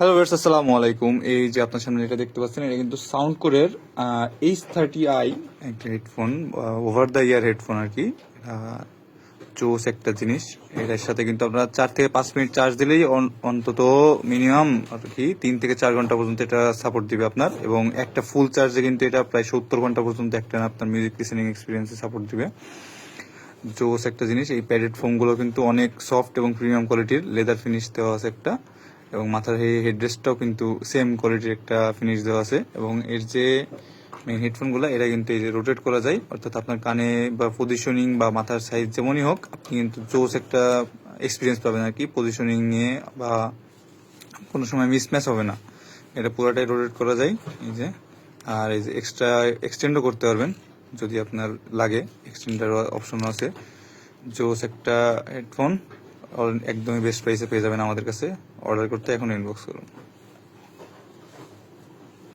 Hello viewers, আসসালামু আলাইকুম। এই যে আপনার সামনে এটা দেখতে পাচ্ছেন, এটা কিন্তু সাউন্ড কোরের H30i একটা headphone, over the ear headphone আর কি। চোস একটা জিনিস। এটার সাথে কিন্তু আপনার 4 থেকে 5 মিনিট চার্জ দিলেই অন্তত মিনিমাম আর কি 3 থেকে 4 ঘন্টা পর্যন্ত এটা সাপোর্ট দিবে আপনার, এবং একটা ফুল চার্জে কিন্তু এটা প্রায় 70 ঘন্টা পর্যন্ত একটা আপনার মিউজিক লিসেনিং এক্সপিরিয়েন্সে সাপোর্ট দিবে। জোস একটা জিনিস। এই প্যাডেড ফোমগুলো কিন্তু অনেক সফট এবং প্রিমিয়াম কোয়ালিটির, লেদার ফিনিশ দেওয়া আছে একটা, এবং মাথার হেডরেস্টটাও কিন্তু সেম কোয়ালিটির একটা ফিনিশ দেওয়া আছে। এবং এর যে মেইন হেডফোনগুলো, এটা কিন্তু এই যে রোটেট করা যায়, অর্থাৎ আপনার কানে বা পজিশনিং বা মাথার সাইজ যেমনই হোক, আপনি কিন্তু জোস একটা এক্সপিরিয়েন্স পাবেন আর কি, পজিশনিং নিয়ে বা কোনো সময় মিসম্যাচ হবে না। এটা পুরোটাই রোটেট করা যায় এই যে। আর এই যে এক্সট্রা এক্সটেন্ডও করতে পারবেন যদি আপনার লাগে, এক্সটেন্ডার অপশন আছে। জোস একটা হেডফোন একদমই বেস্ট প্রাইসে পেয়ে যাবেন আমাদের কাছে। অর্ডার করতে এখন ইনবক্স করুন।